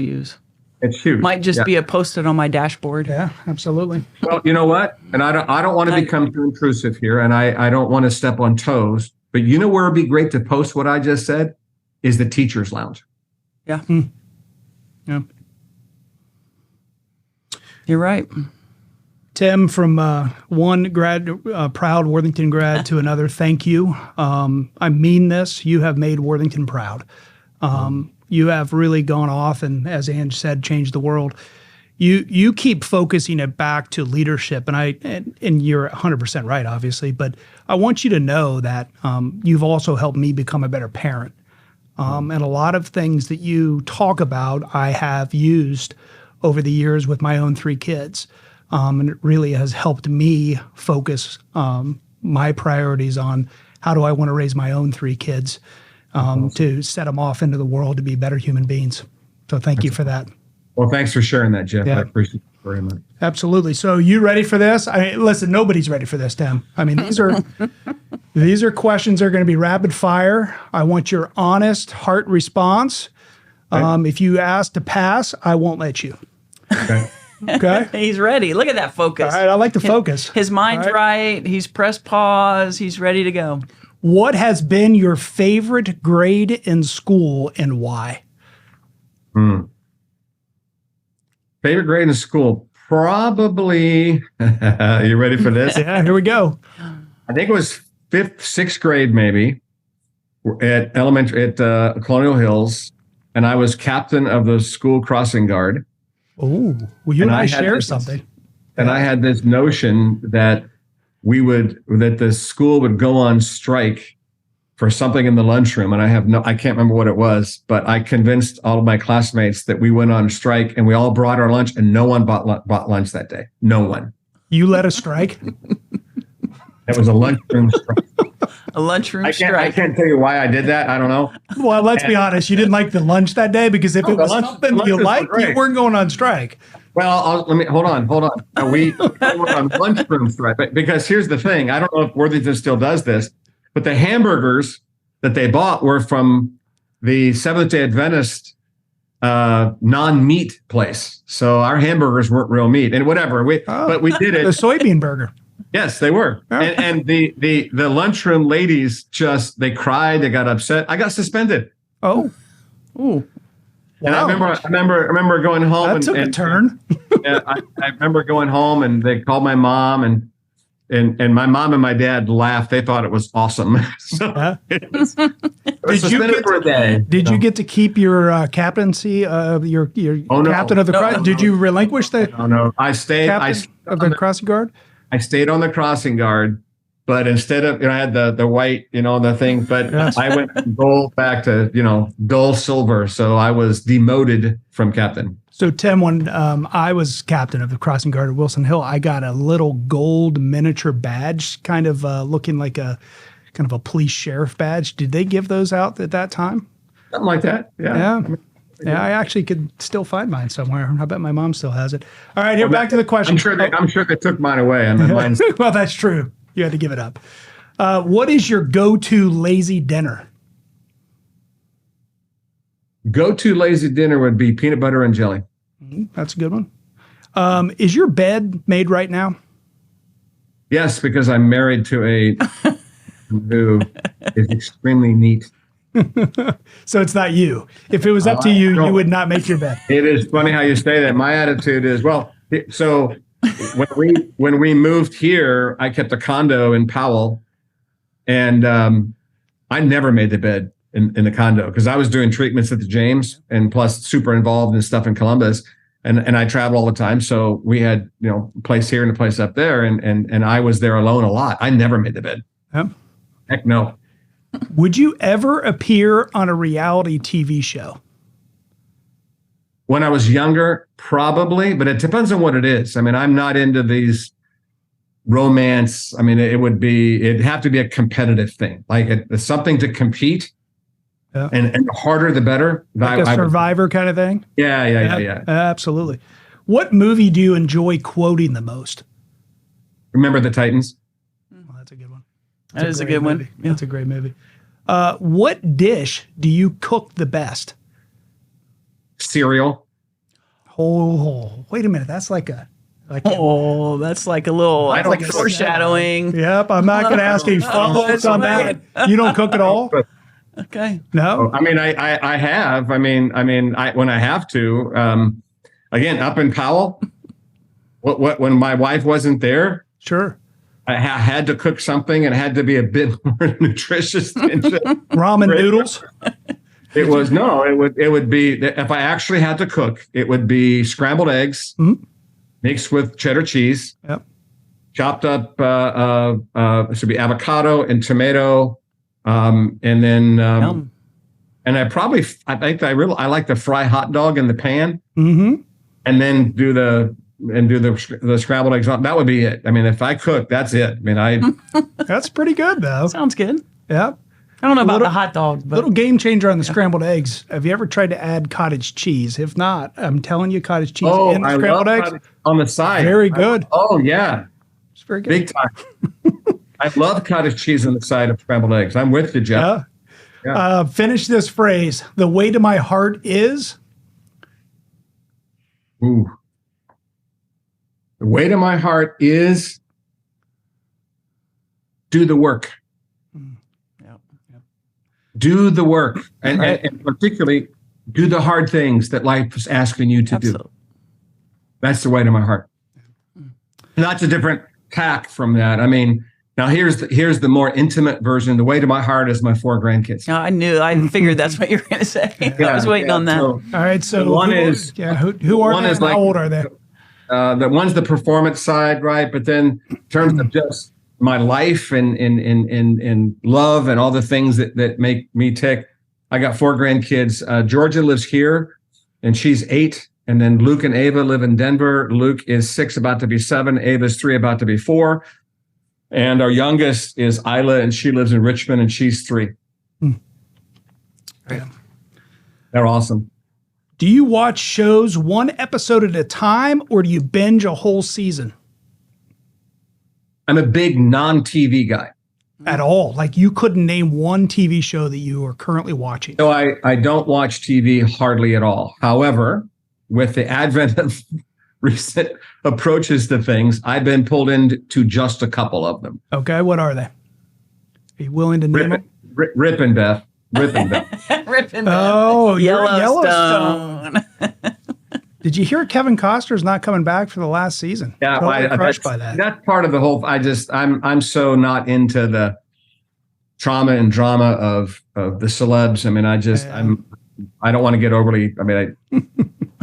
use. It's huge. Might just be a post-it on my dashboard. Yeah, absolutely. Well, you know what? And I don't want to become too intrusive here, and I don't want to step on toes. But you know where it'd be great to post what I just said is the teachers' lounge. Yeah. Yeah. You're right. Tim, from one proud Worthington grad to another, thank you. I mean this. You have made Worthington proud. You have really gone off and, as Ange said, changed the world. You keep focusing it back to leadership, and you're 100% right, obviously. But I want you to know that you've also helped me become a better parent. And a lot of things that you talk about, I have used over the years with my own 3 kids. And it really has helped me focus my priorities on how do I want to raise my own 3 kids to set them off into the world to be better human beings. So thank you for that. Well, thanks for sharing that, Jeff. Yeah. I appreciate it very much. Absolutely. So you ready for this? Listen, nobody's ready for this, Tim. I mean, these are questions that are going to be rapid fire. I want your honest heart response. If you ask to pass, I won't let you. Okay. Okay. He's ready. Look at that focus. All right. I like the focus. His mind's right. He's pressed pause. He's ready to go. What has been your favorite grade in school and why? Favorite grade in school? Probably, you ready for this? Yeah, here we go. I think it was 5th, 6th grade, maybe, at Colonial Hills. And I was captain of the school crossing guard. Oh, well, you and I share something. And I had this notion that the school would go on strike for something in the lunchroom, and I can't remember what it was, but I convinced all of my classmates that we went on strike, and we all brought our lunch, and no one bought lunch that day. No one. You led a strike? It was a lunchroom strike. A lunchroom strike. I can't tell you why I did that. I don't know. Well, let's be honest. You didn't like the lunch that day because if it was something you liked, you weren't going on strike. Well, hold on. We went on lunchroom strike, because here's the thing. I don't know if Worthington still does this, but the hamburgers that they bought were from the Seventh-day Adventist non-meat place. So our hamburgers weren't real meat, and whatever. But we did it. The soybean burger. Yes, they were. Oh. And the lunchroom ladies they cried, they got upset. I got suspended. Oh. Ooh. And wow. I remember going home. That took a turn. I remember going home, and they called my mom, and my mom and my dad laughed. They thought it was awesome. So it was suspended for a day. Did you get to keep your captaincy of your captain of the cross? Did you relinquish the? No. I stayed. Of the crossing guard. I stayed on the crossing guard, but instead of I had the white, the thing, but yes. I went from gold back to dull silver. So I was demoted from captain. So Tim, when I was captain of the crossing guard at Wilson Hill, I got a little gold miniature badge, kind of looking like a police sheriff badge. Did they give those out at that time? Something like that. Yeah. Yeah, I actually could still find mine somewhere. I bet my mom still has it. All right, back to the question. I'm sure they took mine away. Mine's... Well, that's true. You had to give it up. What is your go-to lazy dinner? Go-to lazy dinner would be peanut butter and jelly. That's a good one. Is your bed made right now? Yes, because I'm married to a who is extremely neat. So it's not you. If it was up to you, you would not make your bed. It is funny how you say that. My attitude is, so when we moved here, I kept a condo in Powell, and I never made the bed in the condo because I was doing treatments at the James and plus super involved in stuff in Columbus, and I travel all the time. So we had a place here and a place up there, and I was there alone a lot. I never made the bed. Huh? Heck no. Would you ever appear on a reality TV show? When I was younger, probably, but it depends on what it is. I'm not into these romance. It'd have to be a competitive thing, like it's something to compete. Yeah. And the harder, the better. Like a Survivor kind of thing? Yeah. Absolutely. What movie do you enjoy quoting the most? Remember the Titans? Well, that's a good one. That is a good one. Yeah. That's a great movie. What dish do you cook the best? Cereal. Oh, wait a minute. That's like a that's like a little like foreshadowing. Yep. I'm not going to ask any follow-ups on that. You don't cook at all? Okay. No. I have. When I have to. Again, up in Powell. When my wife wasn't there. Sure. I had to cook something, and it had to be a bit more nutritious than just ramen noodles. It would be, if I actually had to cook, it would be scrambled eggs mixed with cheddar cheese. Yep. Chopped up, this would be avocado and tomato, and then and I like to fry hot dog in the pan, and then do the scrambled eggs. That would be it. If I cook, that's it. That's pretty good though. Sounds good. Yeah. I don't know about the hot dog, but little game changer on the scrambled eggs. Have you ever tried to add cottage cheese? If not, I'm telling you, cottage cheese in the scrambled eggs on the side. Very good. Yeah. It's very good. Big time. I love cottage cheese on the side of scrambled eggs. I'm with you, Jeff. Yeah. Finish this phrase. The way to my heart is. Ooh. The way to my heart is do the work. Do the work. And particularly do the hard things that life is asking you to do. That's the way to my heart. And that's a different tack from that. Now here's the more intimate version. The way to my heart is my 4 grandkids. I figured that's what you were going to say. I was waiting on that. All right. So one is, who are they? How old are they? The one's the performance side, right? But then in terms of just my life and love and all the things that make me tick. I got 4 grandkids. Georgia lives here, and she's 8. And then Luke and Ava live in Denver. Luke is 6, about to be 7. Ava's 3, about to be 4. And our youngest is Isla, and she lives in Richmond, and she's 3. Yeah. They're awesome. Do you watch shows one episode at a time, or do you binge a whole season? I'm a big non-TV guy. At all? Like you couldn't name one TV show that you are currently watching? So I don't watch TV hardly at all. However, with the advent of recent approaches to things, I've been pulled into just a couple of them. Okay, what are they? Are you willing to name them? Rip and Beth. Oh, Yellowstone. Did you hear Kevin Costner's not coming back for the last season? Yeah, Totally crushed by that. That's part of the whole. I'm so not into the trauma and drama of the celebs. I mean, I don't want to get overly. I mean,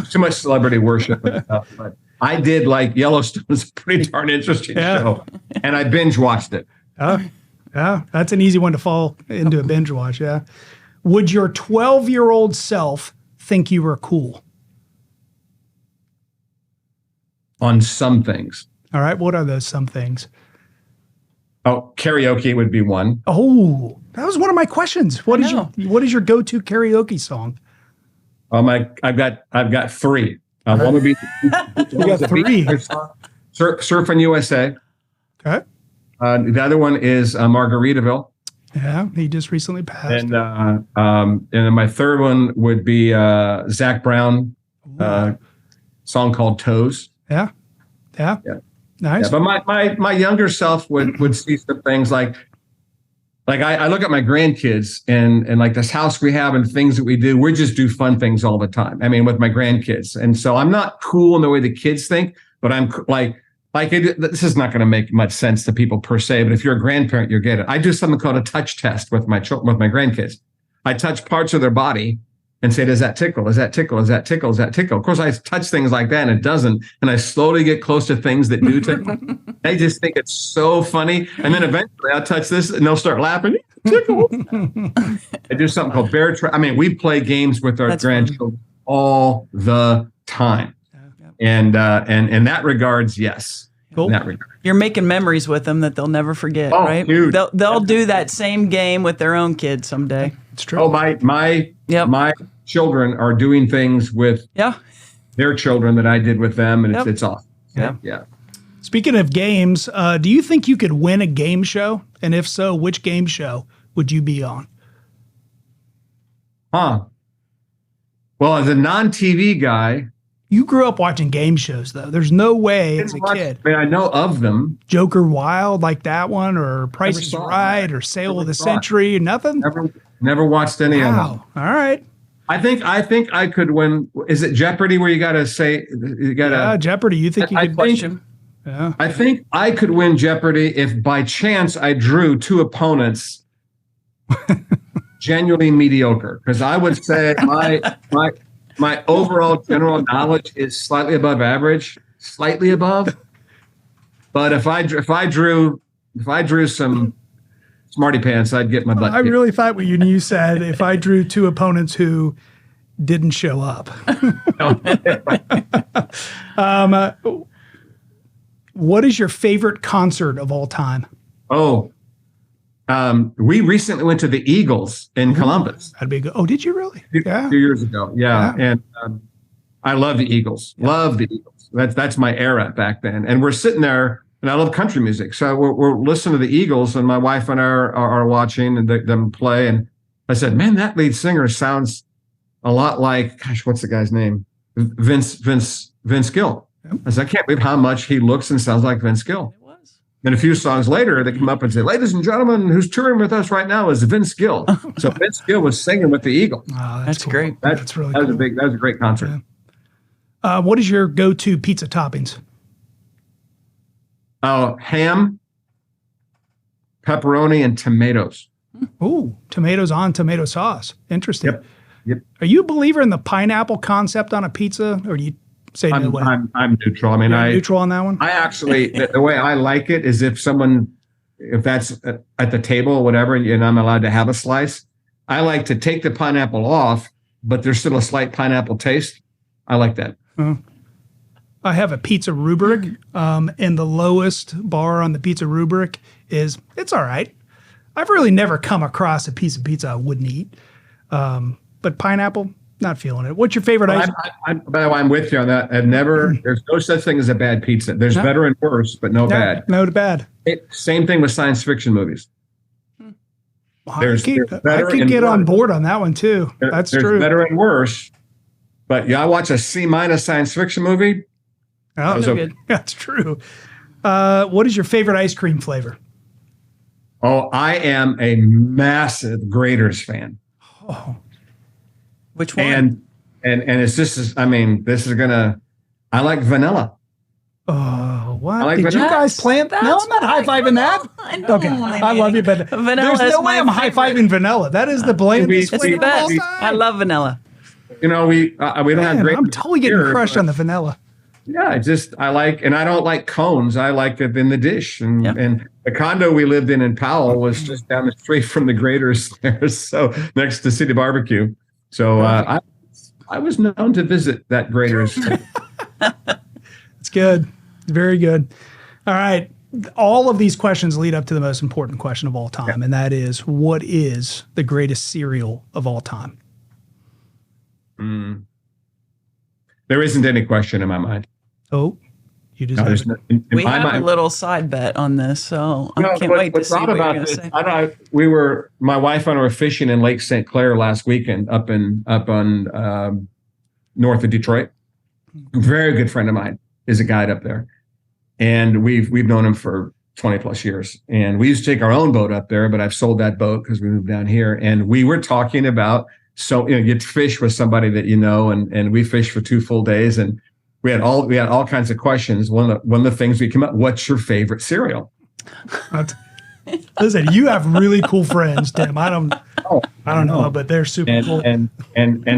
too much celebrity worship and stuff. But I did like Yellowstone. It's a pretty darn interesting show, and I binge watched it. Yeah, that's an easy one to fall into a binge watch. Yeah. Would your 12-year-old self think you were cool? On some things. All right. What are those some things? Oh, karaoke would be one. Oh, that was one of my questions. What is your go-to karaoke song? I've got 3. One would be You got 3. Surfing USA. Okay. The other one is Margaritaville. Yeah, he just recently passed. And then my third one would be Zach Brown, song called Toes. Yeah. Nice. Yeah, but my younger self would see some things like I look at my grandkids and like this house we have and things that we do. We just do fun things all the time. I mean, with my grandkids, and so I'm not cool in the way the kids think, but I'm this is not going to make much sense to people per se. But if you're a grandparent, you get it. I do something called a touch test with my grandkids. I touch parts of their body and say, does that tickle? Does that tickle? Does that tickle? Does that tickle? Of course, I touch things like that and it doesn't. And I slowly get close to things that do tickle. They just think it's so funny. And then eventually I'll touch this and they'll start laughing. Tickle. I do something called bear trap. I mean, we play games with our grandchildren all the time. And in that regards, yes. Cool. In that regard. You're making memories with them that they'll never forget, Oh, right? huge. They'll do that same game with their own kids someday. It's true. Oh, my children are doing things with their children that I did with them, and it's awesome. Yeah. Speaking of games, do you think you could win a game show? And if so, which game show would you be on? Well, as a non-TV guy, You grew up watching game shows, though. There's no way as a kid. I mean, I know of them. Joker Wild, like that one, or Price is Right, or Sale of the Century, nothing? Never watched any of them. Wow. All right. I think I could win. Is it Jeopardy where you got to say you got to? Yeah, Jeopardy. You think you could question? Yeah. I think I could win Jeopardy if by chance I drew 2 opponents genuinely mediocre. Because I would say my overall general knowledge is slightly above average, slightly above. But if I drew some smarty pants, I'd get my butt. I really thought what you said if I drew 2 opponents who didn't show up. What is your favorite concert of all time? We recently went to the Eagles in Columbus. That'd be good. Oh, did you really? Yeah. 2 years ago. Yeah. And I love the Eagles. Yeah. Love the Eagles. That's my era back then. And we're sitting there, and I love country music. So we're listening to the Eagles, and my wife and I are watching and them play. And I said, man, that lead singer sounds a lot like, gosh, what's the guy's name? Vince Gill. Yep. I said, I can't believe how much he looks and sounds like Vince Gill. And a few songs later, they come up and say, ladies and gentlemen, who's touring with us right now is Vince Gill. So Vince Gill was singing with the Eagles. Oh, that's cool. Great. That's really cool. That was a great concert. Yeah. What is your go-to pizza toppings? Ham, pepperoni, and tomatoes. Ooh, tomatoes on tomato sauce. Interesting. Yep. Are you a believer in the pineapple concept on a pizza, or do you say no way? I'm neutral. I mean, You're neutral on that one. I actually, the way I like it is if someone if that's at the table or whatever, and I'm allowed to have a slice, I like to take the pineapple off, but there's still a slight pineapple taste. I like that. I have a pizza rubric, and the lowest bar on the pizza rubric is it's all right. I've really never come across a piece of pizza I wouldn't eat. But pineapple, not feeling it. What's your favorite ice? By the way, I'm with you on that. There's no such thing as a bad pizza. There's better and worse, but no bad. No bad. Same thing with science fiction movies. I could get on board on that one too. That's true. There's better and worse, but I watch a C- science fiction movie. Oh, good. That's true. What is your favorite ice cream flavor? Oh, I am a massive Grater's fan. Oh, which one? And it's just, I mean, I like vanilla. Oh, what? Like Did vanilla. you guys plant that? No, I'm not high-fiving that. Okay, I love you, but vanilla there's no way I'm high-fiving vanilla. That is the blandest It's flavor the best. of all time. I love vanilla. We don't have great. I'm totally getting crushed on the vanilla. Yeah, I like, and I don't like cones. I like it in the dish. And the condo we lived in Powell was just down the street from the Grater's there, so next to City Barbecue. So I was known to visit that Grater's. It's good. Very good. All right. All of these questions lead up to the most important question of all time, and that is, what is the greatest cereal of all time? There isn't any question in my mind. Oh, you just we have a little side bet on this, so I can't wait to see what you're going to say. My wife and I were fishing in Lake St. Clair last weekend up on north of Detroit. A very good friend of mine is a guide up there, and we've known him for 20 plus years. And we used to take our own boat up there, but I've sold that boat because we moved down here. And we were talking about, you fish with somebody that you know, and we fished for 2 full days, and we had all kinds of questions. One of the things we came up, what's your favorite cereal? Listen, you have really cool friends, Tim. I don't know, but they're super cool. And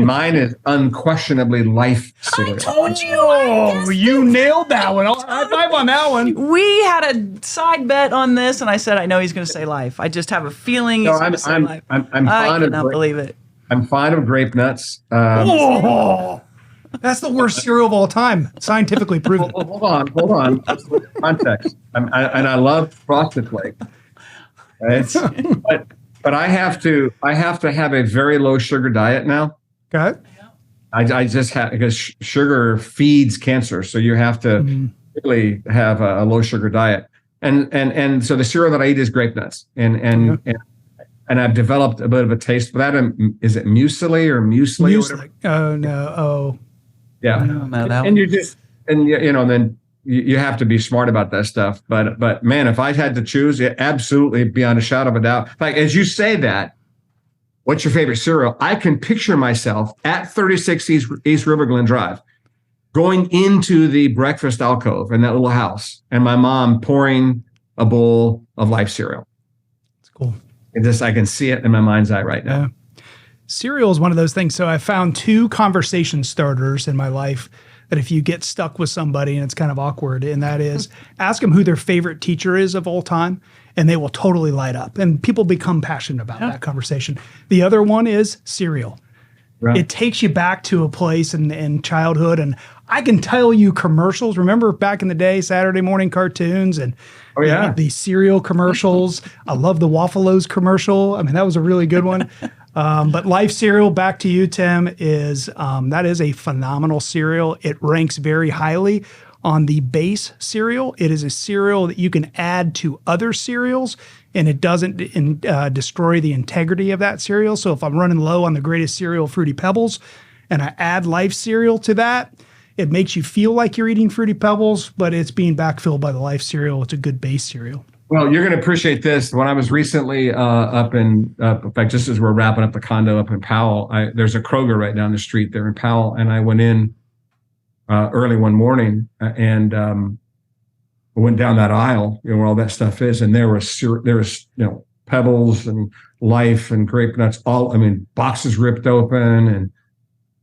mine is unquestionably Life cereal. I told you. Oh, you nailed that one. High five on that one. We had a side bet on this, and I said I know he's going to say Life. I just have a feeling he's going to say Life. I cannot believe it. I'm fond of grape nuts. That's the worst cereal of all time, scientifically proven. Hold on. Context. And I love Frosted Flakes. Right? but I have to have a very low sugar diet now. Okay. I just have, because sugar feeds cancer, so you have to really have a low sugar diet. And so the cereal that I eat is grape nuts, and I've developed a bit of a taste for that. Is it muesli or muesli? Muesli. Oh no. Oh. Yeah. And you just, and then you have to be smart about that stuff. But man, if I had to choose, absolutely, beyond a shadow of a doubt. Like, as you say that, what's your favorite cereal? I can picture myself at 36 East River Glen Drive, going into the breakfast alcove in that little house, and my mom pouring a bowl of Life cereal. It's cool. I can see it in my mind's eye right now. Yeah. Cereal is one of those things. So I found 2 conversation starters in my life that if you get stuck with somebody and it's kind of awkward, and that is ask them who their favorite teacher is of all time, and they will totally light up. And people become passionate about that conversation. The other one is cereal. Right. It takes you back to a place in childhood. And I can tell you commercials. Remember back in the day, Saturday morning cartoons and the cereal commercials. I love the Waffalo's commercial. I mean, that was a really good one. But Life cereal, back to you, Tim, is that is a phenomenal cereal. It ranks very highly on the base cereal. It is a cereal that you can add to other cereals, and it doesn't destroy the integrity of that cereal. So if I'm running low on the greatest cereal, Fruity Pebbles, and I add Life cereal to that, it makes you feel like you're eating Fruity Pebbles, but it's being backfilled by the Life cereal. It's a good base cereal. Well, you're going to appreciate this. When I was recently in fact, just as we're wrapping up the condo up in Powell, there's a Kroger right down the street there in Powell, and I went in early one morning and went down that aisle, where all that stuff is, and there was Pebbles and Life and grape nuts, boxes ripped open and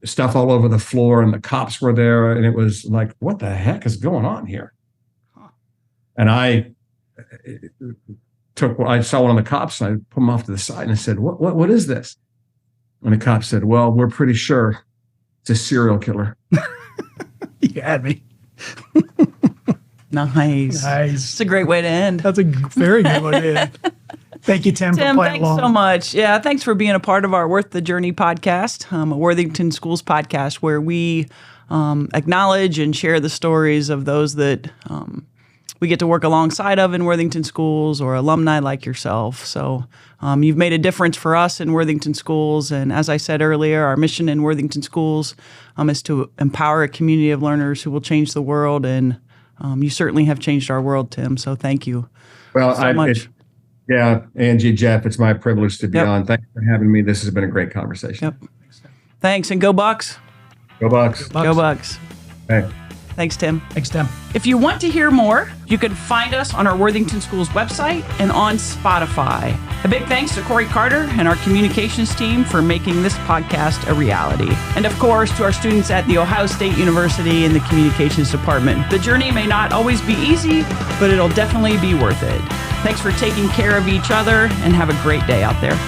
stuff all over the floor, and the cops were there, and it was like, what the heck is going on here? And I saw one of the cops, and I put him off to the side, and I said, what is this? And the cop said, well, we're pretty sure it's a serial killer. You had me. Nice. It's a great way to end. That's a very good way to end. Thank you, Tim, for playing thanks along. so much. Yeah, thanks for being a part of our Worth the Journey podcast, a Worthington Schools podcast, where we acknowledge and share the stories of those that we get to work alongside of in Worthington Schools, or alumni like yourself. So you've made a difference for us in Worthington Schools. And as I said earlier, our mission in Worthington Schools is to empower a community of learners who will change the world. And you certainly have changed our world, Tim. So thank you so much. Yeah, Angie, Jeff, it's my privilege to be on. Thanks for having me. This has been a great conversation. Yep. Thanks, and go Bucks. Go Bucks. Go Bucks. Hey. Thanks, Tim. Thanks, Tim. If you want to hear more, you can find us on our Worthington Schools website and on Spotify. A big thanks to Corey Carter and our communications team for making this podcast a reality. And of course, to our students at The Ohio State University in the communications department. The journey may not always be easy, but it'll definitely be worth it. Thanks for taking care of each other, and have a great day out there.